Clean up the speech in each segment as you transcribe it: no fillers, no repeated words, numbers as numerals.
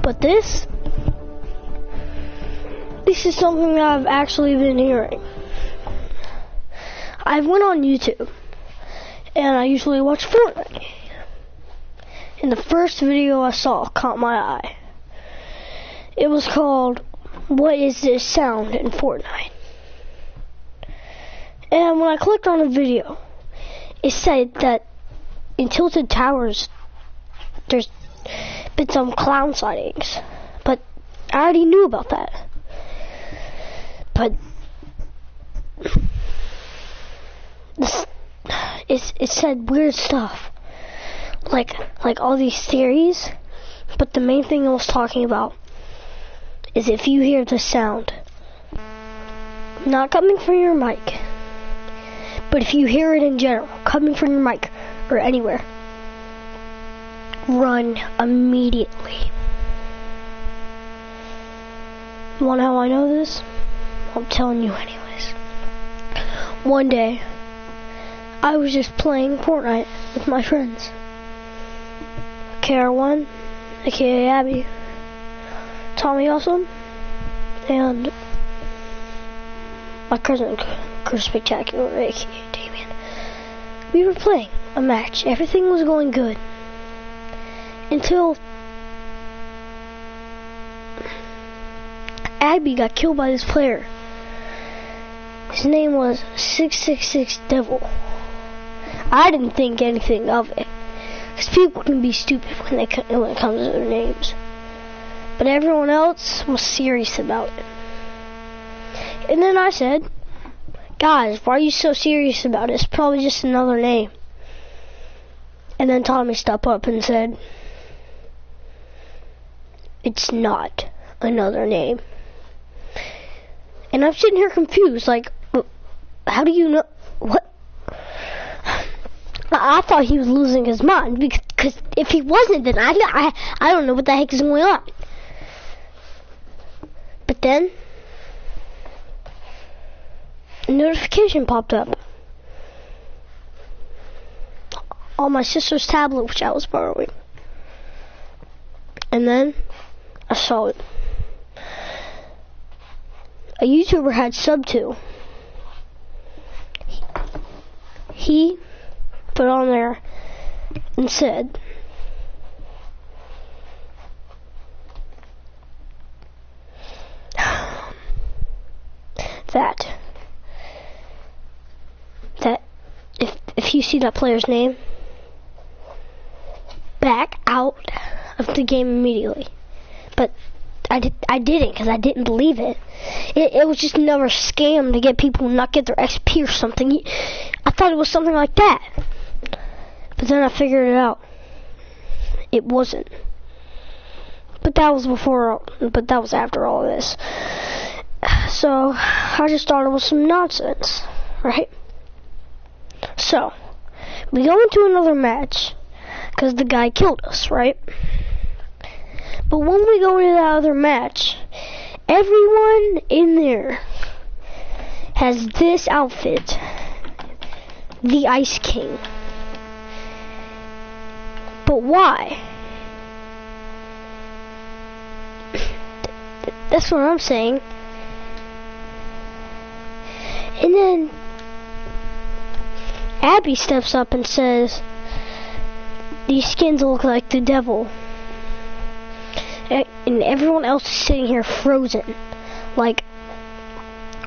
But this is something that I've actually been hearing. I went on YouTube, and I usually watch Fortnite. And the first video I saw caught my eye. It was called, "What is this sound in Fortnite?" And when I clicked on the video, it said that in Tilted Towers, there's been some clown sightings. But I already knew about that. But it said weird stuff. Like all these theories. But the main thing it was talking about is if you hear the sound, not coming from your mic, but if you hear it in general, coming from your mic or anywhere, run immediately. You want to know how I know this? I'm telling you anyways. One day, I was just playing Fortnite with my friends. KR1, aka Abby, Tommy Awesome, and my cousin Chris Spectacular, aka Damien. We were playing a match. Everything was going good. Until Abby got killed by this player. His name was 666 Devil. I didn't think anything of it, because people can be stupid when it comes to their names. But everyone else was serious about it. And then I said, "Guys, why are you so serious about it? It's probably just another name." And then Tommy stepped up and said, "It's not another name." And I'm sitting here confused, like, how do you know? What? I thought he was losing his mind, because if he wasn't, then I don't know what the heck is going on. But then a notification popped up on my sister's tablet, which I was borrowing. And then I saw it. A YouTuber had subbed to. He put on there and said, that if you see that player's name, back out of the game immediately. But I didn't, because I didn't believe it. It was just another scam to get people to not get their XP or something. I thought it was something like that. But then I figured it out. It wasn't. But that was after all of this. So I just thought it was some nonsense, right? So we go into another match because the guy killed us, right? But when we go into that other match, everyone in there has this outfit, the Ice King. But why? That's what I'm saying. And then Abby steps up and says, "These skins look like the devil." And everyone else is sitting here frozen. Like,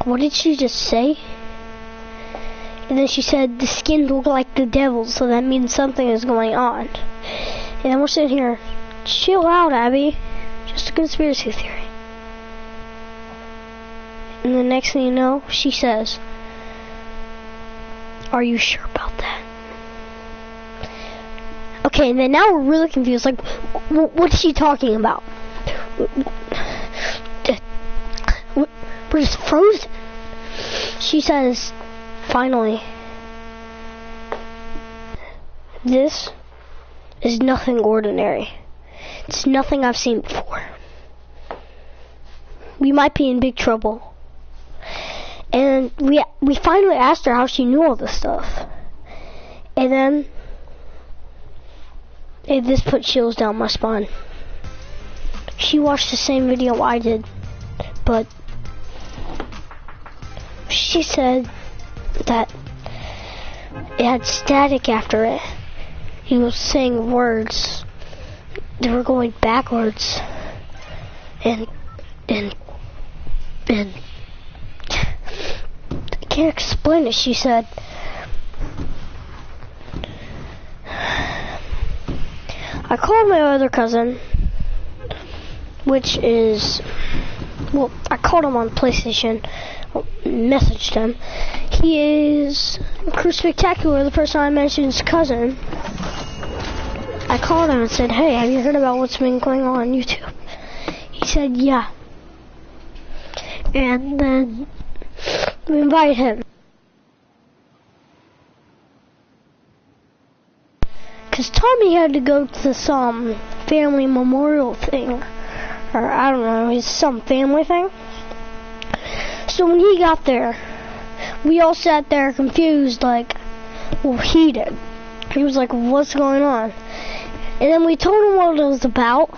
what did she just say? And then she said, "The skins look like the devil, so that means something is going on." And then we're sitting here, chill out, Abby. Just a conspiracy theory. And the next thing you know, she says, "Are you sure about that?" Okay, and then now we're really confused. Like, what is she talking about? We're just frozen. She says, finally, "This is nothing ordinary. It's nothing I've seen before. We might be in big trouble." And we finally asked her how she knew all this stuff. And then this put chills down my spine. she watched the same video I did, but she said that it had static after it. He was saying words. They were going backwards. And I can't explain it, she said. I called my other cousin, which is, well, I called him on PlayStation, messaged him. He is Crew Spectacular, the person I mentioned's cousin. I called him and said, hey, have you heard about what's been going on YouTube? He said, yeah. And then we invited him. Because Tommy had to go to some family memorial thing. Or I don't know, it's some family thing. So when he got there, we all sat there confused, like, well, he did. He was like, what's going on? And then we told him what it was about.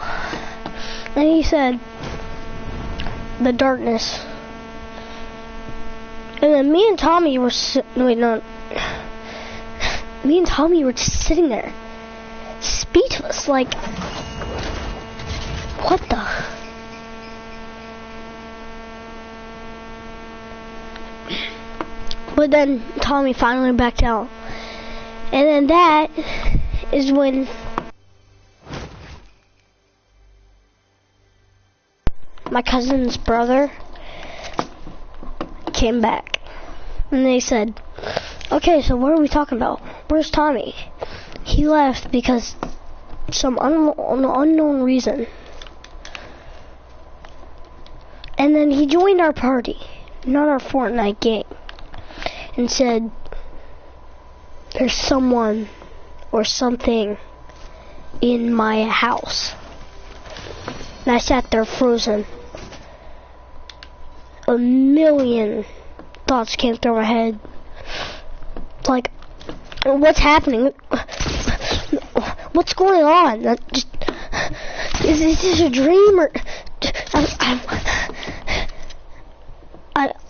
And he said, the darkness. And then me and Tommy were me and Tommy were just sitting there, speechless, like, what the? But then Tommy finally backed out. And then that is when my cousin's brother came back. And they said, okay, so what are we talking about? Where's Tommy? He left because some unknown reason. And then he joined our party, not our Fortnite game, and said, there's someone or something in my house. And I sat there frozen. A million thoughts came through my head. Like, what's happening? What's going on? Is this a dream or?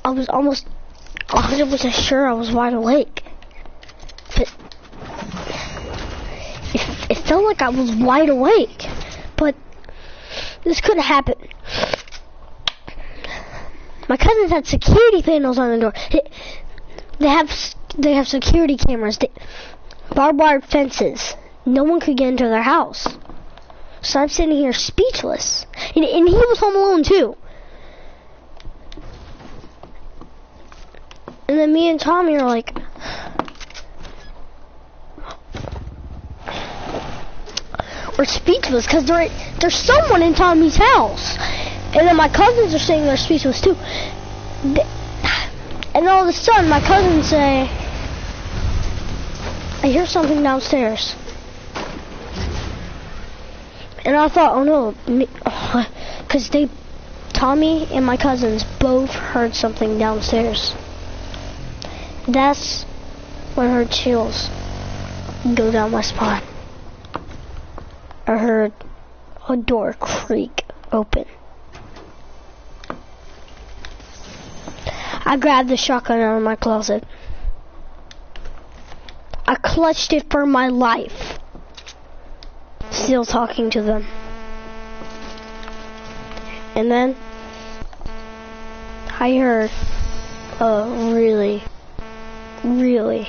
I was almost 100% sure I was wide awake, but it felt like I was wide awake. But this couldn't happen. My cousins had security panels on the door. They have security cameras, barbed wire fences. No one could get into their house. So I'm sitting here speechless. And he was home alone too. And then me and Tommy are like, we're speechless because there's someone in Tommy's house. And then my cousins are saying they're speechless too. And all of a sudden, my cousins say, I hear something downstairs. And I thought, oh no, because Tommy and my cousins both heard something downstairs. That's when I heard chills go down my spine. I heard a door creak open. I grabbed the shotgun out of my closet. I clutched it for my life. Still talking to them. And then I heard a really, really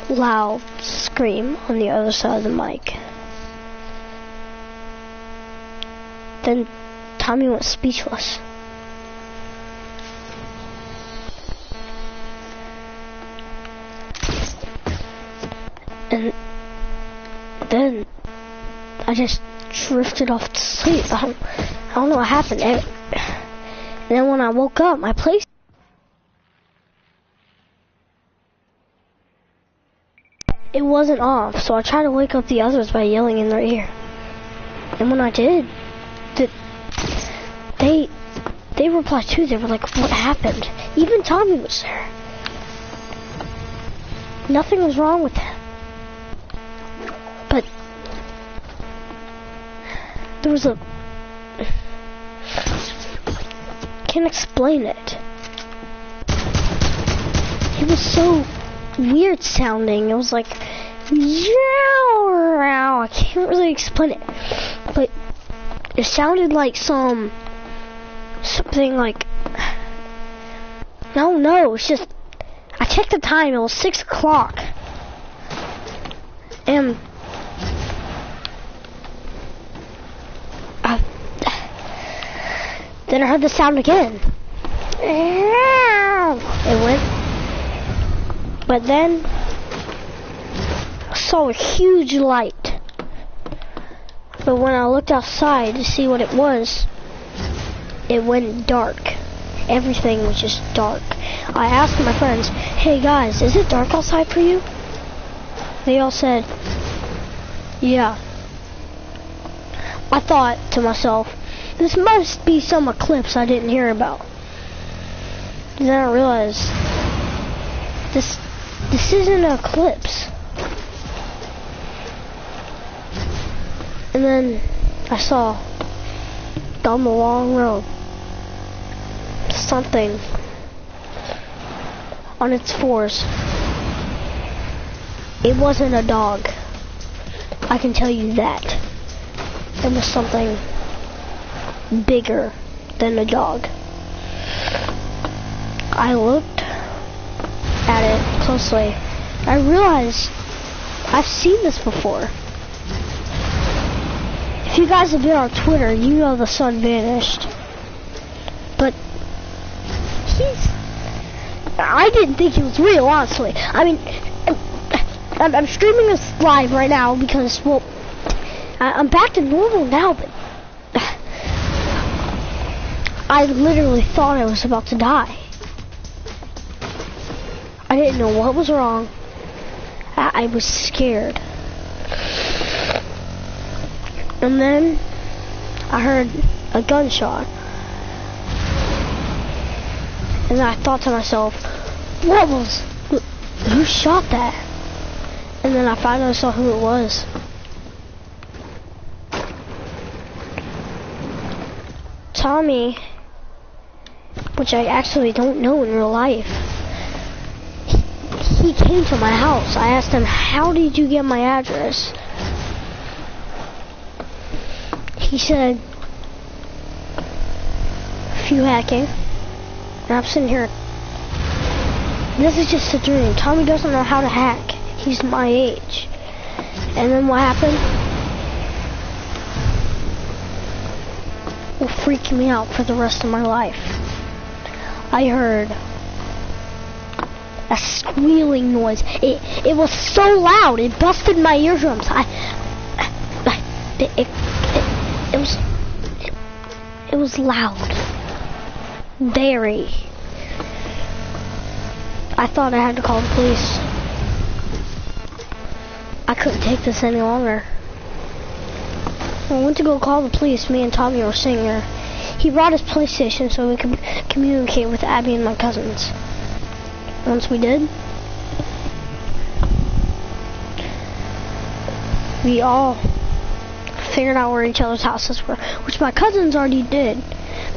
loud scream on the other side of the mic. Then Tommy went speechless. And then I just drifted off to sleep. I don't know what happened. And then when I woke up, my place it wasn't off. So I tried to wake up the others by yelling in their ear. And when I did, they replied too. They were like, "What happened?" Even Tommy was there. Nothing was wrong with him. But there was a Can't explain it. It was so weird sounding. It was like, I can't really explain it, but it sounded like something like, no, it's just, I checked the time, it was 6 o'clock, and then I heard the sound again. It went, but then I saw a huge light. But when I looked outside to see what it was, it went dark. Everything was just dark. I asked my friends, hey guys, is it dark outside for you? They all said, yeah. I thought to myself, this must be some eclipse I didn't hear about. Then I realized, this isn't an eclipse. And then I saw down the long road something on its fours. It wasn't a dog. I can tell you that. It was something bigger than a dog. I looked at it closely. I realized I've seen this before. If you guys have been on Twitter, you know the sun vanished. But I didn't think he was real, honestly. I mean, I'm streaming this live right now because, well, I'm back to normal now, but I literally thought I was about to die. I didn't know what was wrong. I was scared. And then I heard a gunshot. And I thought to myself, who shot that? And then I finally saw who it was. Tommy, which I actually don't know in real life. He came to my house. I asked him, how did you get my address? He said, few hacking. And I'm sitting here, this is just a dream. Tommy doesn't know how to hack. He's my age. And then what happened? Will freak me out for the rest of my life. I heard a squealing noise. It was so loud, it busted my eardrums. It was loud. Very. I thought I had to call the police. I couldn't take this any longer. When I went to go call the police, me and Tommy were sitting there. He brought his PlayStation so we could communicate with Abby and my cousins. Once we did, we all figured out where each other's houses were, which my cousins already did.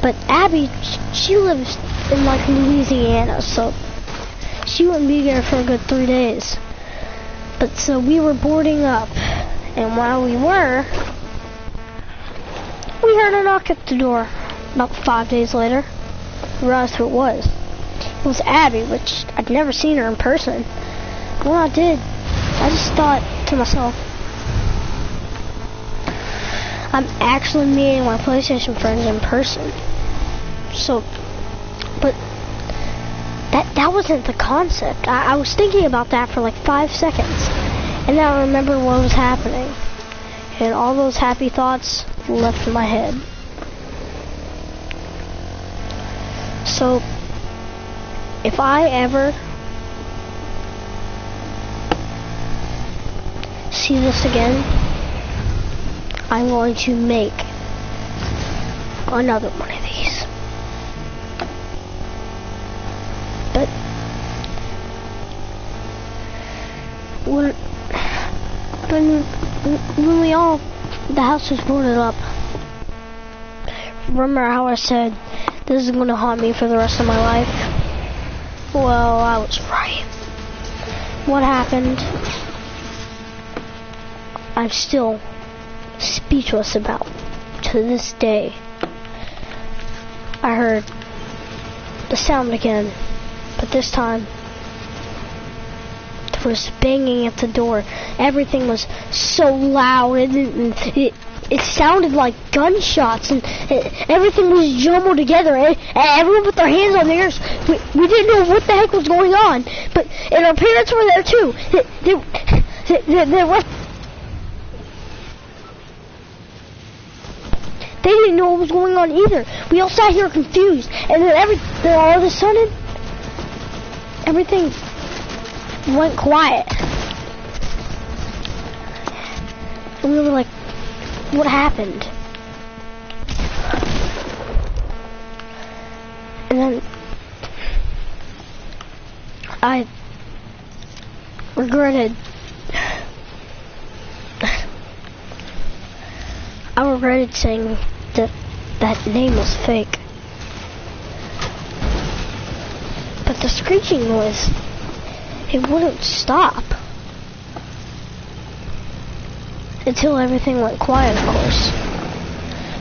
But Abby, she lives in like Louisiana, so she wouldn't be there for a good 3 days. But so we were boarding up, and while we were, we heard a knock at the door. About 5 days later, we realized who it was. It was Abby, which I'd never seen her in person. When I did, I just thought to myself, I'm actually meeting my PlayStation friends in person. So, but that wasn't the concept. I was thinking about that for like 5 seconds, and then I remembered what was happening, and all those happy thoughts left my head. So, if I ever see this again, I'm going to make another one of these. But when the house was boarded up, remember how I said this is gonna haunt me for the rest of my life? Well, I was right. What happened? I'm still speechless about to this day. I heard the sound again, but this time it was banging at the door. Everything was so loud, and it sounded like gunshots, and everything was jumbled together. And everyone put their hands on their ears. We didn't know what the heck was going on, and our parents were there too. They didn't know what was going on either. We all sat here confused, and then all of a sudden, everything went quiet. And we were like, what happened? And then I regretted saying that name was fake. But the screeching noise, it wouldn't stop. Until everything went quiet, of course.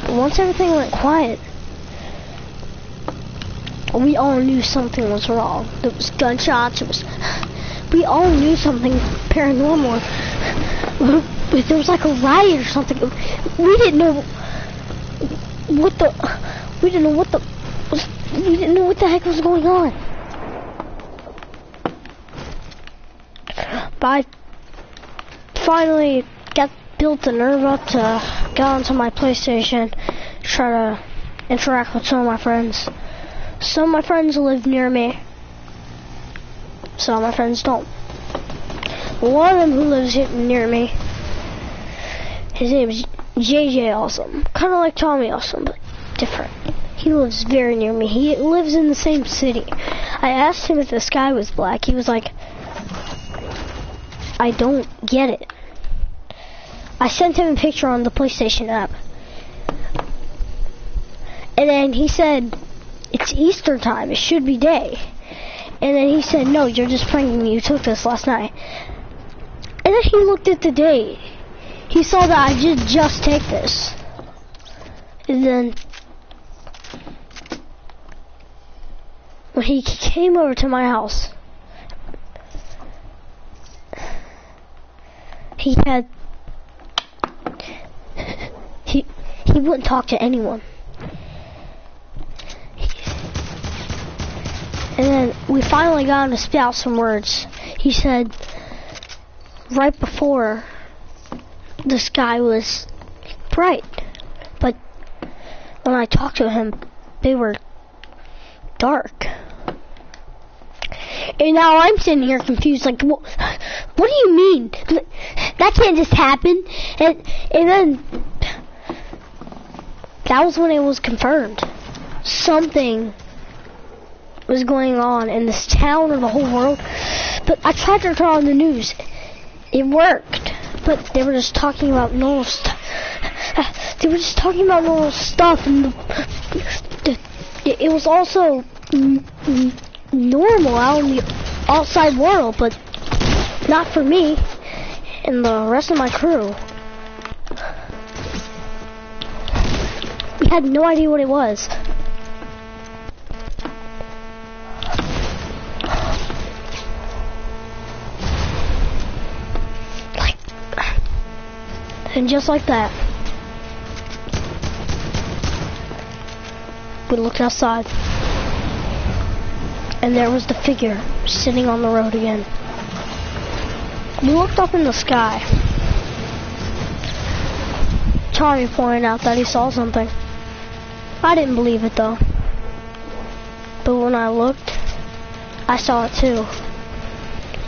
But once everything went quiet, we all knew something was wrong. There was gunshots, we all knew something paranormal. There was like a riot or something. We didn't know what the heck was going on. But I finally built the nerve up to get onto my PlayStation, try to interact with some of my friends. Some of my friends live near me. Some of my friends don't. One of them who lives near me, his name is JJ Awesome. Kind of like Tommy Awesome, but different. He lives very near me. He lives in the same city. I asked him if the sky was black. He was like, I don't get it. I sent him a picture on the PlayStation app. And then he said, it's Easter time. It should be day. And then he said, no, you're just pranking me. You took this last night. And then he looked at the date. He saw that I did just take this. And then when he came over to my house, he wouldn't talk to anyone. And then we finally got him to spit out some words. He said, right before, the sky was bright, but when I talked to him, they were dark. And now I'm sitting here confused, like, what do you mean? That can't just happen. And then that was when it was confirmed. Something was going on in this town or the whole world. But I tried to turn on the news. It worked. But they were just talking about normal stuff. They were just talking about normal stuff. And it was also normal out in the outside world. But not for me and the rest of my crew. We had no idea what it was. And just like that, we looked outside, and there was the figure sitting on the road again. We looked up in the sky. Tommy pointed out that he saw something. I didn't believe it though. But when I looked, I saw it too.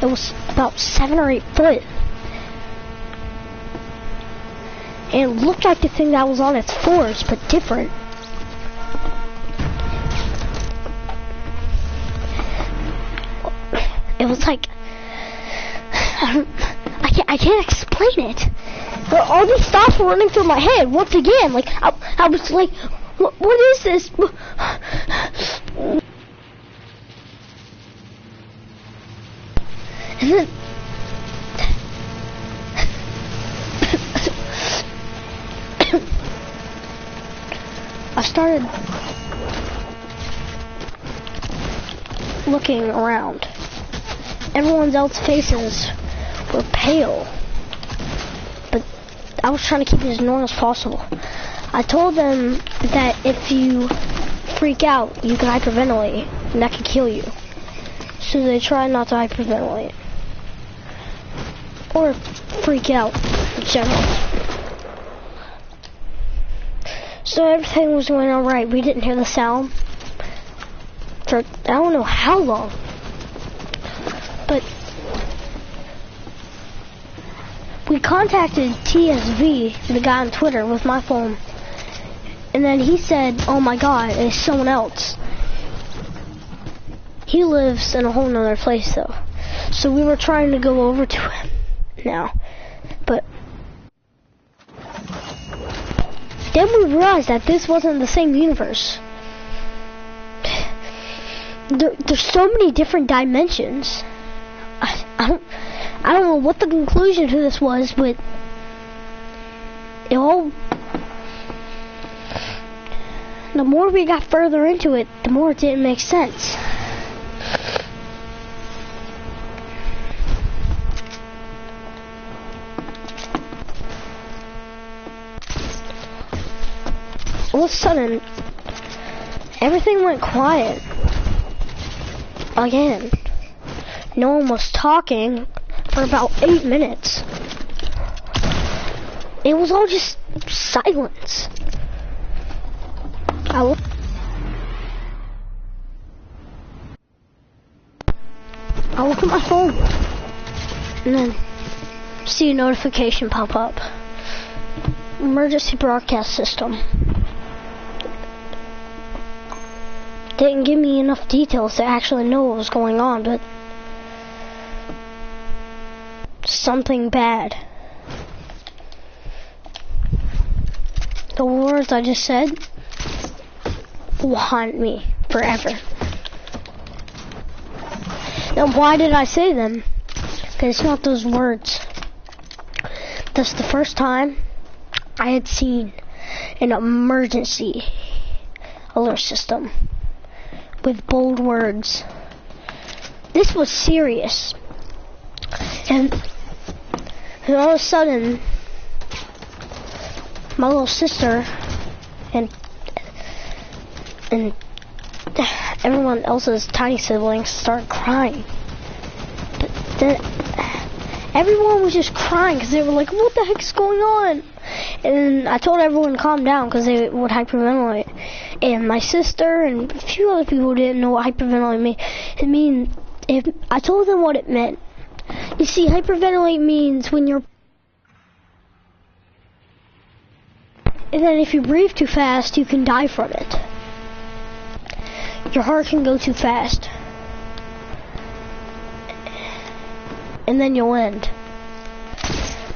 It was about 7 or 8 foot. And it looked like the thing that was on its fours, but different. It was like, I can't explain it. But all these thoughts were running through my head once again. Like I was like, What is this? And then I started looking around. Everyone else's faces were pale, but I was trying to keep it as normal as possible. I told them that if you freak out, you can hyperventilate, and that can kill you. So they try not to hyperventilate. Or freak out in general. So everything was going alright. We didn't hear the sound for I don't know how long. But we contacted TSV, the guy on Twitter, with my phone. And then he said, oh my god, it's someone else. He lives in a whole nother place though. So we were trying to go over to him now. But then we realized that this wasn't the same universe. There's so many different dimensions. I don't know what the conclusion to this was, but it all... The more we got further into it, the more it didn't make sense. All of a sudden, everything went quiet. Again. No one was talking for about 8 minutes. It was all just silence. I look at my phone and then see a notification pop up. Emergency broadcast system. Didn't give me enough details to actually know what was going on, but something bad. The words I just said will haunt me forever. Now, why did I say them? Because it's not those words. That's the first time I had seen an emergency alert system with bold words. This was serious. And all of a sudden, my little sister and everyone else's tiny siblings started crying. But then everyone was just crying because they were like, what the heck is going on? And I told everyone to calm down because they would hyperventilate. And my sister and a few other people didn't know what hyperventilate meant. I told them what it meant. You see, hyperventilate means when you're... And then if you breathe too fast, you can die from it. Your heart can go too fast. And then you'll end.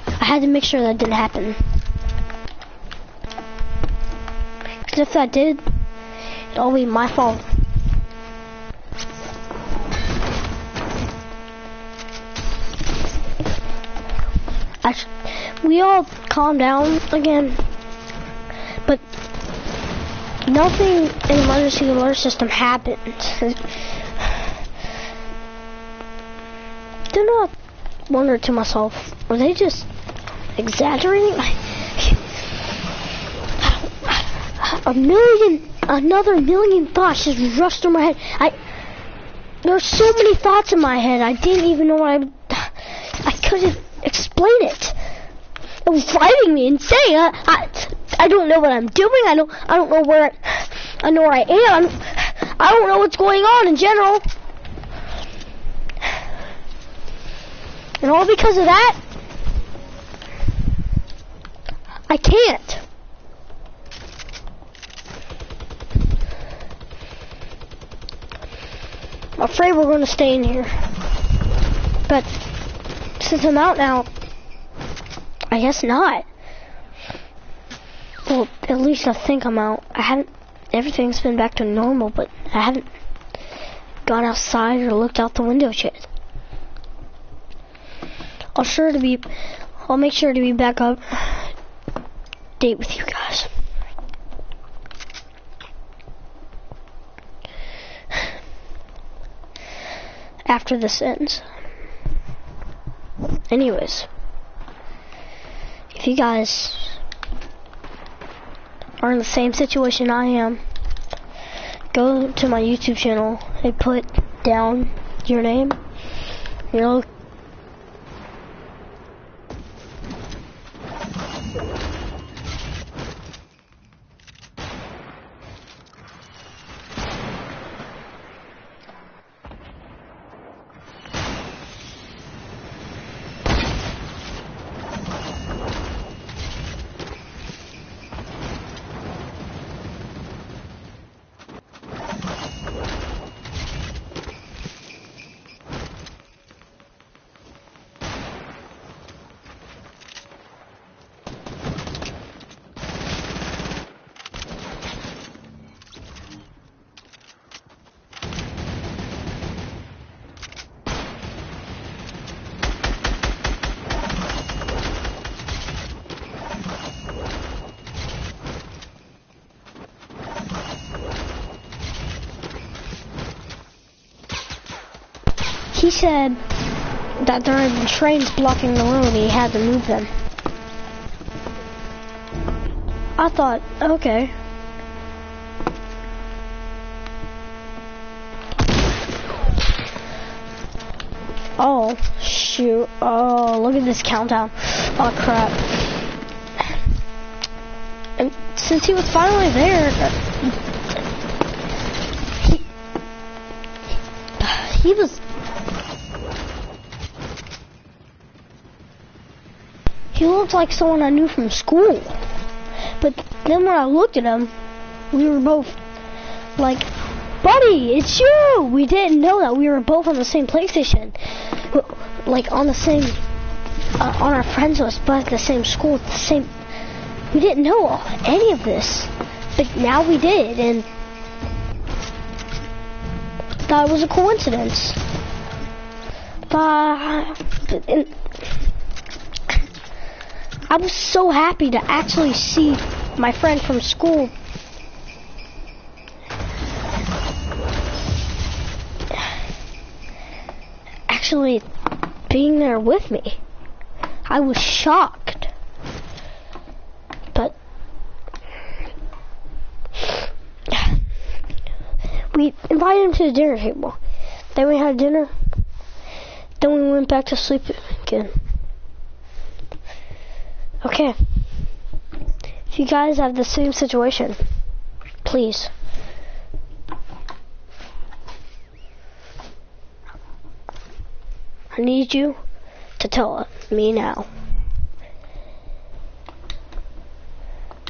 I had to make sure that didn't happen. Because if that did, it'd all be my fault. We all calmed down again, but nothing in the emergency alert system happened. Then I wondered to myself, were they just exaggerating? Another million thoughts just rushed through my head. There are so many thoughts in my head, I didn't even know what I couldn't explain it. It was driving me insane. I don't know what I'm doing. I don't know where I know where I am. I don't know what's going on in general. And all because of that, I can't. I'm afraid we're going to stay in here. But since I'm out now, I guess not. Well, At least I think I'm out. I haven't, everything's been back to normal, but I haven't gone outside or looked out the window yet. I'll make sure to be back up date with you guys. After this ends. Anyways, if you guys are in the same situation I am, go to my YouTube channel and put down your name, your He said that there had been trains blocking the road and he had to move them. I thought, okay. Oh, shoot. Oh, look at this countdown. Oh, crap. And since he was finally there, he was... He looked like someone I knew from school. But then when I looked at him, we were both like, buddy, it's you! We didn't know that we were both on the same PlayStation. Like on the same, on our friends list, but at the same school, the same. We didn't know any of this. But now we did, and thought it was a coincidence. I was so happy to actually see my friend from school actually being there with me. I was shocked. But we invited him to the dinner table. Then we had dinner. Then we went back to sleep again. Okay, if you guys have the same situation, please, I need you to tell me now.